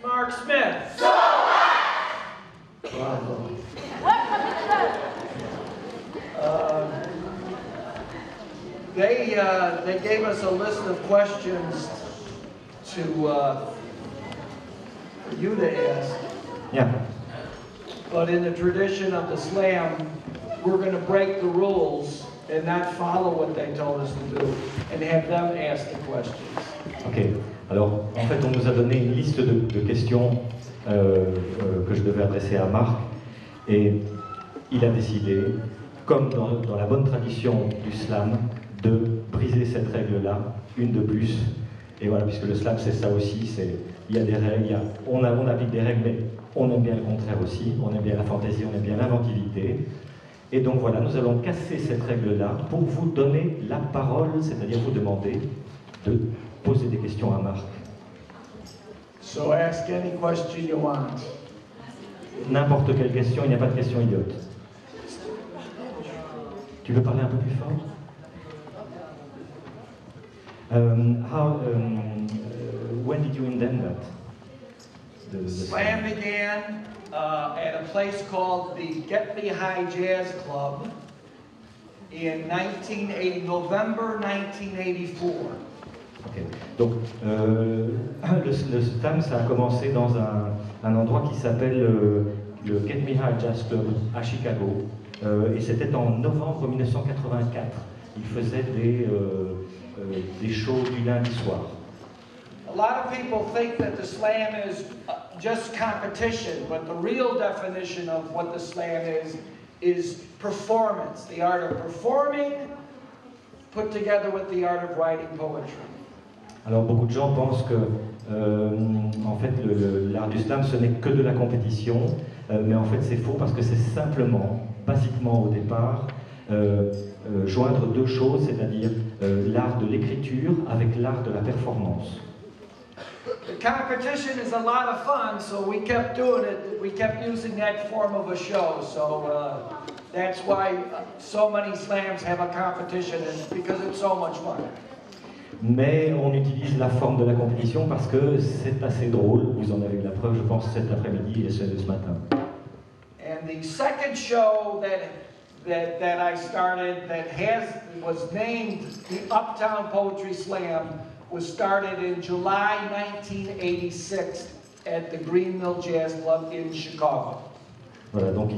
Mark Smith. Bravo. They gave us a list of questions to for you to ask. Yeah. But in the tradition of the slam, we're going to break the rules and not follow what they told us to do and have them ask the questions. Ok. Alors, en fait, on nous a donné une liste de questions que je devais adresser à Marc, et il a décidé, comme dans la bonne tradition du slam, de briser cette règle-là, une de plus. Et voilà, puisque le slam, c'est ça aussi, il y a des règles, on applique des règles, mais on aime bien le contraire aussi, on aime bien la fantaisie, on aime bien l'inventivité. Et donc voilà, nous allons casser cette règle-là pour vous donner la parole, c'est-à-dire vous demander de poser des questions à Marc. So ask any question you want. N'importe quelle question, il n'y a pas de question idiote. Tu veux parler un peu plus fort? When did you invent that? The Slam began at a place called the Get Me High Jazz Club in November 1984. Okay. Donc, le slam, ça a commencé dans un endroit qui s'appelle le Get Me High Jazz Club à Chicago. Et c'était en novembre 1984. Il faisait des shows du lundi soir. A lot of people think that the slam is just competition, but the real definition of what the slam is performance, the art of performing, put together with the art of writing poetry. Alors beaucoup de gens pensent que en fait l'art du slam ce n'est que de la compétition, mais en fait c'est faux parce que c'est simplement, basiquement au départ, joindre deux choses, c'est-à-dire l'art de l'écriture avec l'art de la performance. The competition is a lot of fun, so we kept doing it. We kept using that form of a show, so that's why so many slams have a competition, because it's so much fun. Mais on utilise la forme de la compétition parce que c'est assez drôle. Vous en avez eu la preuve, je pense, cet après-midi et ce matin. And the second show that I started was named the Uptown Poetry Slam was started in July 1986 at the Green Mill Jazz Club in Chicago. Voilà, donc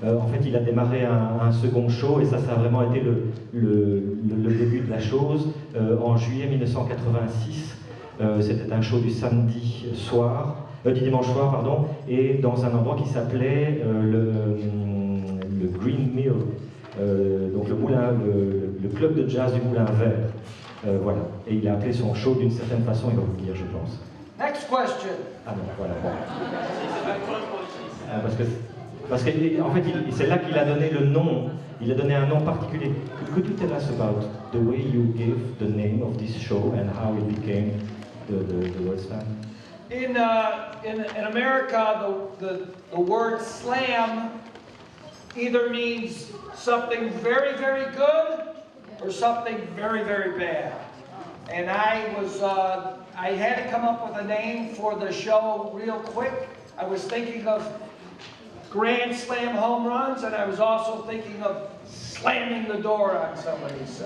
en fait, il a démarré un second show et ça a vraiment été le début de la chose. En juillet 1986, c'était un show du samedi soir, du dimanche soir, pardon, et dans un endroit qui s'appelait le Green Mill, donc le club de jazz du Moulin Vert. Voilà, et il a appelé son show d'une certaine façon, il va vous le dire, je pense. Next question. Ah non, voilà. Bon. Parce que en fait, c'est là qu'il a donné le nom. Il a donné un nom particulier. Could you tell us about the way you gave the name of this show and how it became the word slam? In America, the word slam either means something very, very good or something very, very bad. And I had to come up with a name for the show real quick. I was thinking of Grand Slam home runs, and I was also thinking of slamming the door on somebody. So.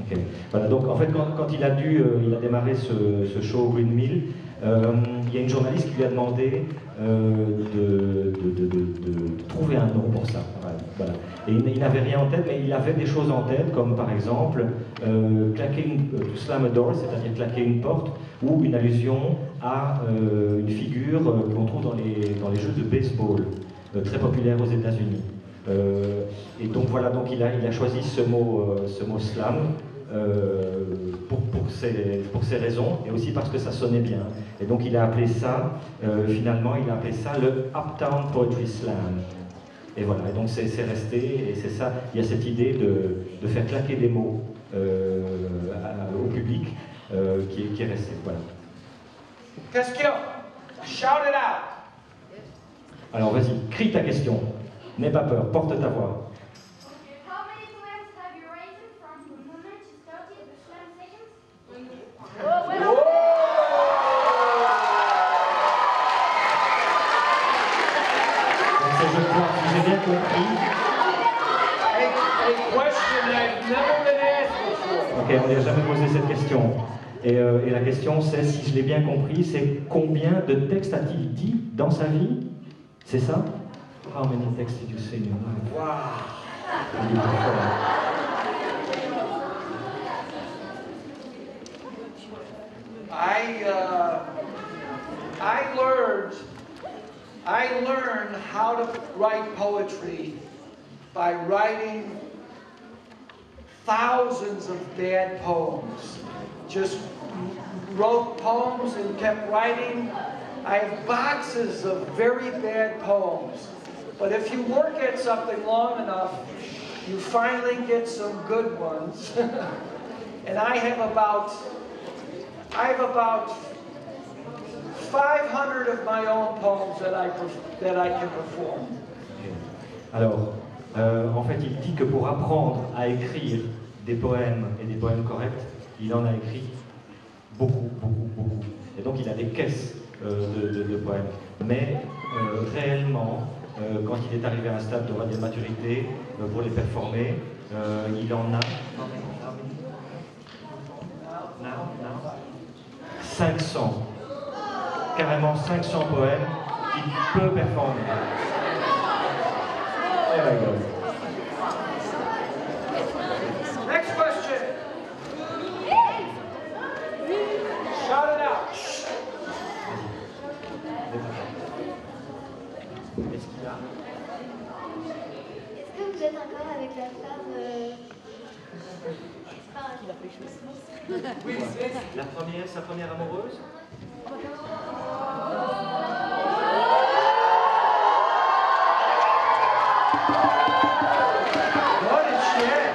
Ok. Voilà, donc en fait, quand il a démarré ce show au Green Mill, il y a une journaliste qui lui a demandé de trouver un nom pour ça. Voilà. Et il n'avait rien en tête, mais il avait des choses en tête, comme par exemple to slam a door, c'est-à-dire claquer une porte, ou une allusion à une figure qu'on trouve dans les jeux de baseball, très populaire aux États-Unis. Et donc voilà, donc il a choisi ce mot slam pour ces raisons, et aussi parce que ça sonnait bien. Et donc il a appelé ça, finalement, il a appelé ça le Uptown Poetry Slam. Et voilà, et donc c'est resté, et c'est ça, il y a cette idée de faire claquer des mots au public qui est restée. Voilà. Question. Shout it out. Alors vas-y, crie ta question. N'aie pas peur, porte ta voix. How many slams have you written from the moment you started the slam seconds? Ok, on lui a jamais posé cette question. Et la question c'est, si je l'ai bien compris, c'est combien de textes a-t-il dit dans sa vie? C'est ça? How many texts did you say in your life? Wow. I learned how to write poetry by writing thousands of bad poems. Just wrote poems and kept writing. I have boxes of very bad poems. But if you work at something long enough, you finally get some good ones. And I have about 500 of my own poems that I can perform. Alors, en fait, il dit que pour apprendre à écrire des poèmes et des poèmes corrects, il en a écrit beaucoup. Et donc, il a des caisses de poèmes. Mais réellement, quand il est arrivé à un stade de maturité pour les performer, il en a 500. Carrément 500 poèmes qu'il peut performer. Oh my God. Next question. Shout it out. Est-ce qu'il y a... Est-ce que vous êtes encore avec la femme Oui, sa première amoureuse? What is she at?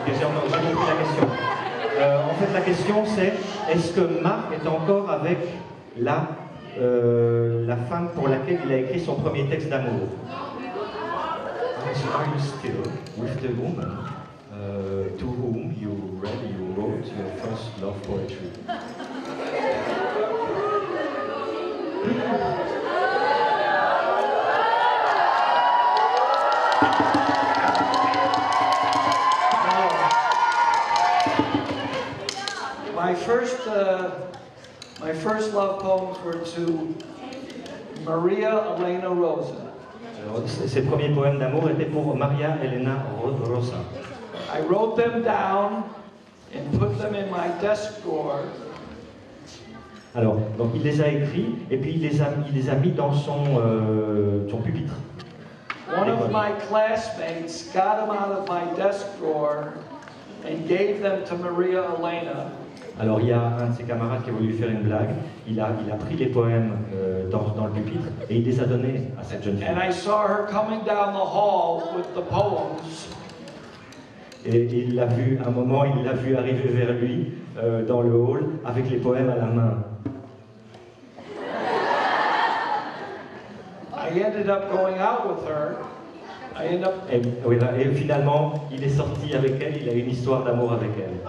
J'ai compris la question. En fait, la question c'est, est-ce que Marc est encore avec la femme pour laquelle il a écrit son premier texte d'amour? So are you still with the woman to whom you wrote your first love poetry? My first love poems were to Maria Elena Rosa. Alors, ses premiers poèmes d'amour étaient pour Maria Elena Rosa. I wrote them down and put them in my desk drawer. Alors, donc il les a écrits et puis il les a mis dans son pupitre. One of my classmates got them out of my desk drawer and gave them to Maria Elena. Alors il y a un de ses camarades qui a voulu lui faire une blague, il a pris les poèmes dans le pupitre et il les a donnés à cette jeune fille. And I saw her coming down the hall with the poems. Et il l'a vu, à un moment, il l'a vu arriver vers lui dans le hall avec les poèmes à la main. I ended up going out with her. Et finalement, il est sorti avec elle, il a une histoire d'amour avec elle.